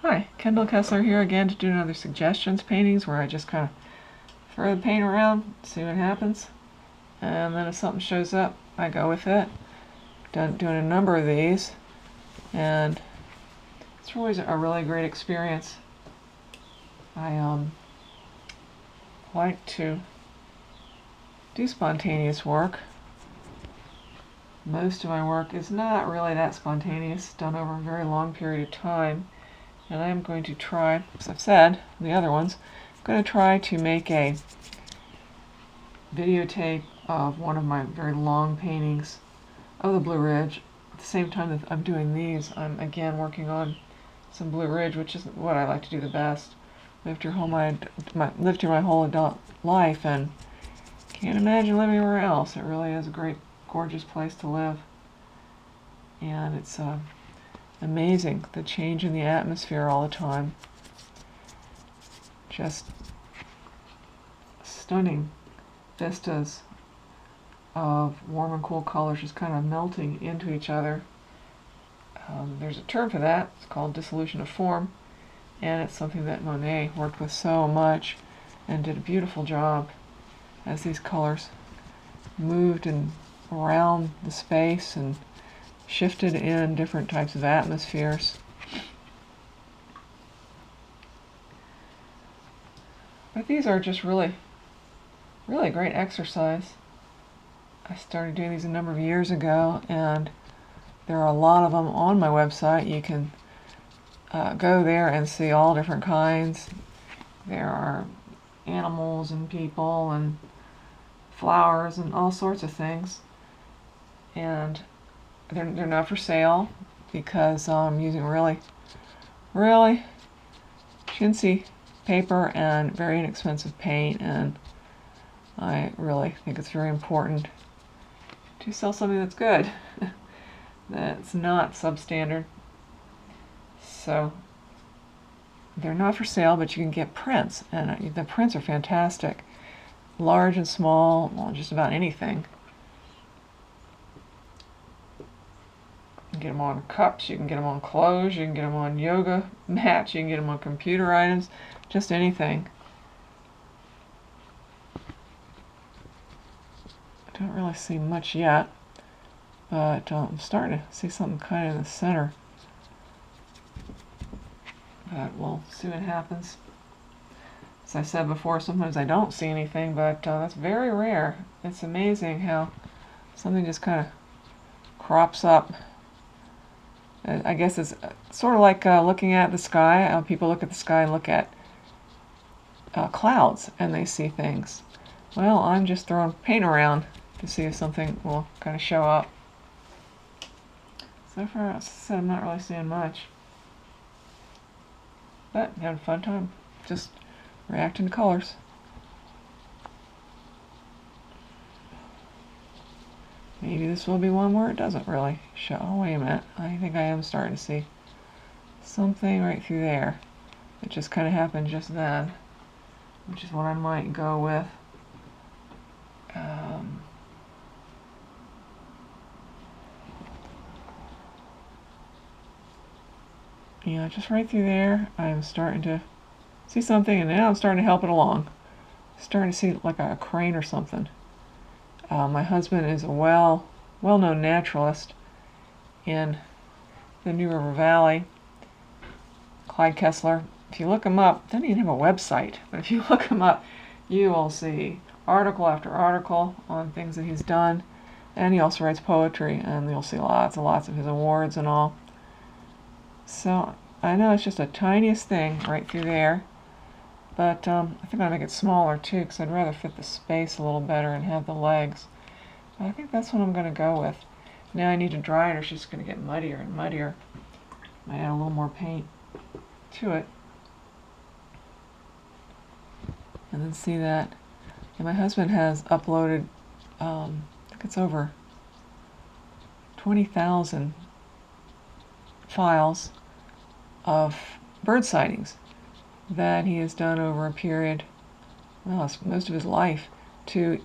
Hi, Kendall Kessler here again to do another suggestions paintings where I just kind of throw the paint around, see what happens, and then if something shows up, I go with it. Doing a number of these, and it's always a really great experience. I like to do spontaneous work. Most of my work is not really that spontaneous, done over a very long period of time. And I'm going to try, as I've said, the other ones, I'm going to try to make a videotape of one of my very long paintings of the Blue Ridge. At the same time that I'm doing these, I'm again working on some Blue Ridge, which is what I like to do the best. Lived here my whole adult life and can't imagine living anywhere else. It really is a great, gorgeous place to live. And it's amazing, the change in the atmosphere all the time. Just stunning vistas of warm and cool colors just kind of melting into each other. There's a term for that. It's called dissolution of form, and it's something that Monet worked with so much and did a beautiful job as these colors moved around the space and shifted in different types of atmospheres. But these are just really great exercise. I started doing these a number of years ago, and there are a lot of them on my website. You can go there and see all different kinds. There are animals and people and flowers and all sorts of things. And they're not for sale because I'm using really chintzy paper and very inexpensive paint, and I really think it's very important to sell something that's good, that's not substandard. So they're not for sale, but you can get prints, and the prints are fantastic, large and small, well, just about anything. You can get them on cups, you can get them on clothes, you can get them on yoga mats, you can get them on computer items, just anything. I don't really see much yet, but I'm starting to see something kind of in the center. But we'll see what happens. As I said before, sometimes I don't see anything, but that's very rare. It's amazing how something just kind of crops up. I guess it's sort of like looking at the sky. People look at the sky and look at clouds and they see things. Well, I'm just throwing paint around to see if something will kind of show up. So far, as I said, I'm not really seeing much. But having a fun time. Just reacting to colors. Maybe this will be one where it doesn't really show. Oh, wait a minute. I think I am starting to see something right through there. It just kind of happened just then, which is what I might go with. Yeah, just right through there, I'm starting to see something, and now I'm starting to help it along. Starting to see like a crane or something. My husband is a well-known naturalist in the New River Valley, Clyde Kessler. If you look him up, doesn't even have a website, but if you look him up, you will see article after article on things that he's done, and he also writes poetry, and you'll see lots and lots of his awards and all. So I know it's just the tiniest thing right through there, but I think I'll make it smaller too, because I'd rather fit the space a little better and have the legs. But I think that's what I'm going to go with. Now I need to dry it, or it's just going to get muddier and muddier. I add a little more paint to it. And then see that. And my husband has uploaded, I think it's over 20,000 files of bird sightings that he has done over a period, well, it's most of his life, to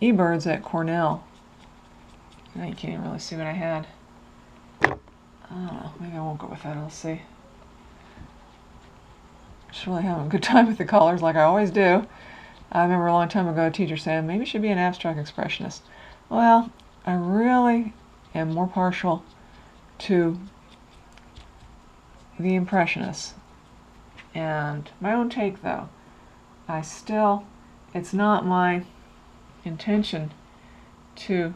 eBirds at Cornell. Now you can't even really see what I had. I don't know, maybe I won't go with that, I'll see. Just really having a good time with the colors like I always do. I remember a long time ago a teacher saying, maybe you should be an abstract expressionist. Well, I really am more partial to the Impressionists. And my own take, though, it's not my intention to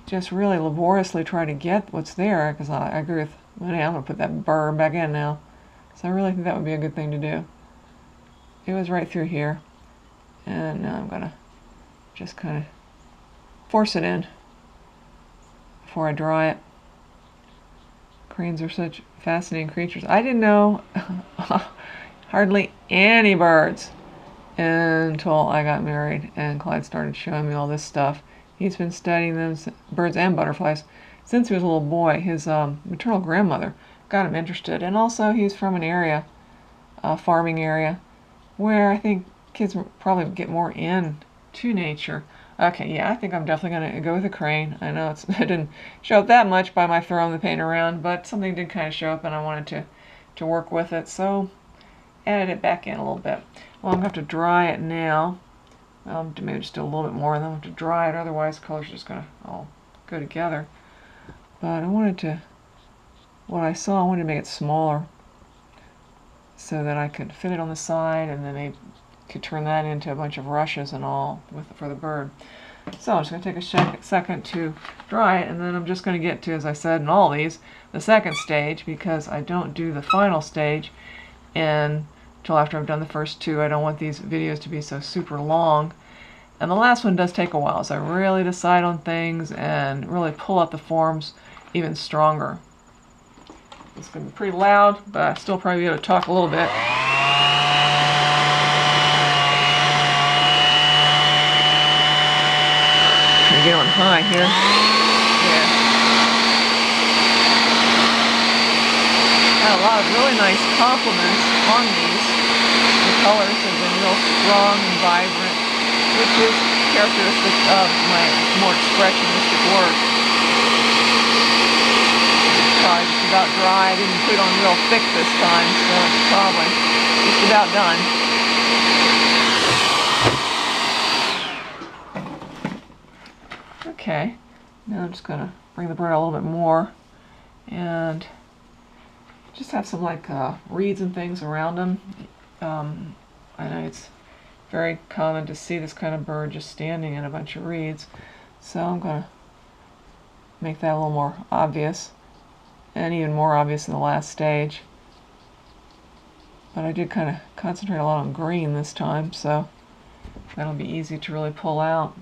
just really laboriously try to get what's there, because I agree with, I'm going to put that burr back in now. So I really think that would be a good thing to do. It was right through here, and now I'm going to just kind of force it in before I dry it. Cranes are such fascinating creatures. I didn't know hardly any birds until I got married and Clyde started showing me all this stuff. He's been studying them, birds and butterflies, since he was a little boy. His maternal grandmother got him interested, and also he's from an area, a farming area, where I think kids probably get more into nature. Okay, yeah, I think I'm definitely going to go with a crane. I know it didn't show up that much by my throwing the paint around, but something did kind of show up and I wanted to work with it, so added it back in a little bit. Well, I'm going to have to dry it now. Maybe just do a little bit more, and then I'll have to dry it, otherwise the colors are just going to all go together. But I wanted to make it smaller so that I could fit it on the side, and then maybe could turn that into a bunch of rushes and all for the bird. So I'm just going to take a second to dry it, and then I'm just going to get to, as I said in all these, the second stage, because I don't do the final stage until after I've done the first two. I don't want these videos to be so super long. And the last one does take a while, so I really decide on things and really pull out the forms even stronger. It's going to be pretty loud, but I still probably be able to talk a little bit. Trying to get on high here. Yeah. Got a lot of really nice compliments on these. The colors have been real strong and vibrant, which is characteristic of my more expressionistic work. It's probably just about dry. I didn't put it on real thick this time, so it's probably just about done. Okay, now I'm just going to bring the bird out a little bit more and just have some reeds and things around them. I know it's very common to see this kind of bird just standing in a bunch of reeds, so I'm going to make that a little more obvious, and even more obvious in the last stage. But I did kind of concentrate a lot on green this time, so that'll be easy to really pull out.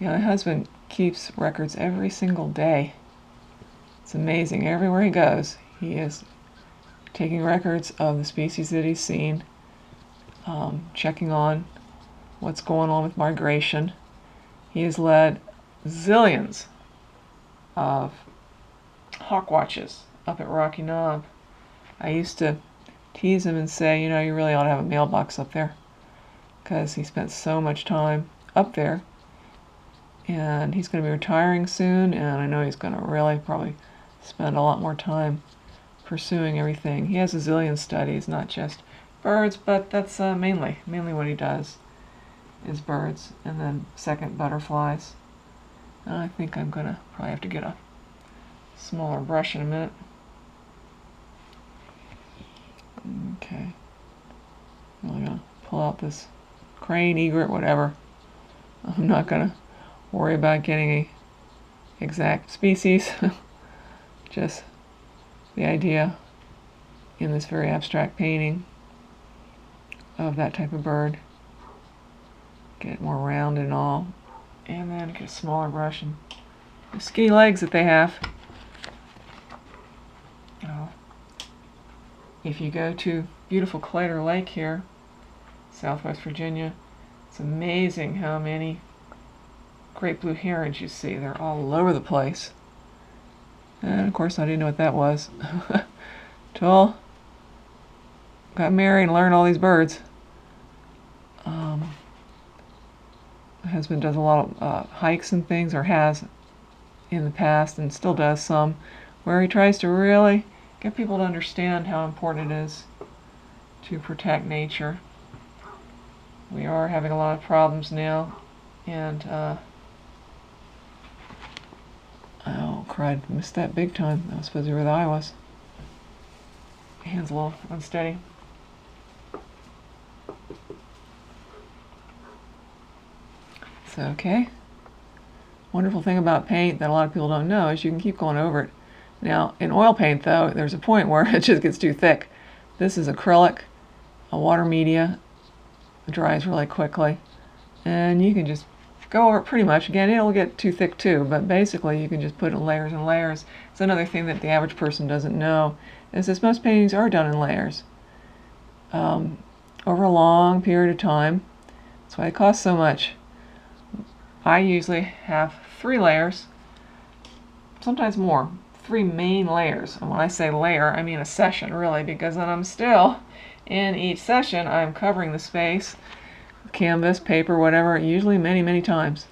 Yeah, my husband keeps records every single day. It's amazing. Everywhere he goes, he is taking records of the species that he's seen, checking on what's going on with migration. He has led zillions of hawk watches up at Rocky Knob. I used to tease him and say, you really ought to have a mailbox up there, because he spent so much time up there. And he's going to be retiring soon, and I know he's going to really probably spend a lot more time pursuing everything. He has a zillion studies, not just birds, but that's mainly what he does is birds, and then second butterflies. And I think I'm going to probably have to get a smaller brush in a minute. Okay. I'm really going to pull out this crane, egret, whatever. I'm not going to worry about getting a exact species. Just the idea in this very abstract painting of that type of bird. Get it more round and all. And then get a smaller brush and the skinny legs that they have. If you go to beautiful Claytor Lake here, Southwest Virginia, it's amazing how many great blue herons you see. They're all over the place. And of course I didn't know what that was till got married and learned all these birds. My husband does a lot of hikes and things, or has in the past and still does some, where he tries to really get people to understand how important it is to protect nature. We are having a lot of problems now, and oh, cried, missed that big time. I was supposed to be where the eye was. Hand's a little unsteady. So, okay. Wonderful thing about paint that a lot of people don't know is you can keep going over it. Now, in oil paint, though, there's a point where it just gets too thick. This is acrylic, a water media. It dries really quickly. And you can just go over it pretty much. Again, it'll get too thick too, but basically you can just put it in layers and layers. It's another thing that the average person doesn't know, is that most paintings are done in layers over a long period of time. That's why they cost so much. I usually have 3 layers, sometimes more, 3 main layers. And when I say layer, I mean a session, really, because then I'm still, in each session, I'm covering the space, canvas, paper, whatever, usually many, many times.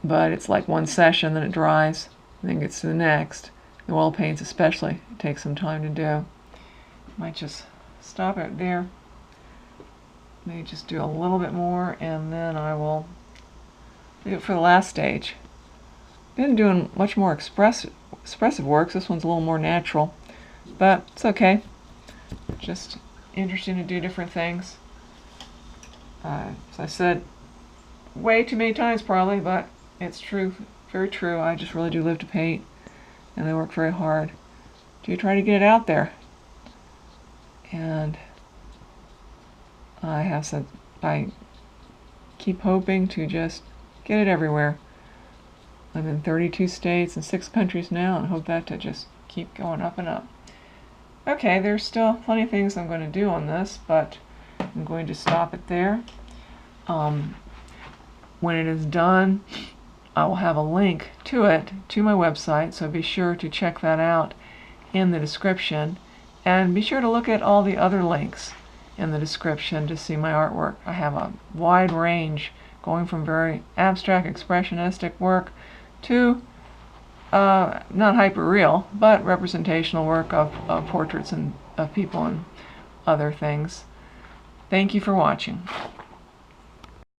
But it's like one session, then it dries, and then gets to the next. The oil paints especially, it takes some time to do. Might just stop it there. Maybe just do a little bit more, and then I will do it for the last stage. Been doing much more expressive works. This one's a little more natural, but it's okay. Just interesting to do different things. As I said way too many times probably, but it's true, very true. I just really do live to paint, and I work very hard to try to get it out there. And I have said I keep hoping to just get it everywhere. I'm in 32 states and 6 countries now, and I hope that to just keep going up and up. Okay, there's still plenty of things I'm going to do on this, but I'm going to stop it there. When it is done, I will have a link to it to my website, so be sure to check that out in the description, and be sure to look at all the other links in the description to see my artwork. I have a wide range, going from very abstract expressionistic work to not hyper-real, but representational work of portraits and of people and other things. Thank you for watching.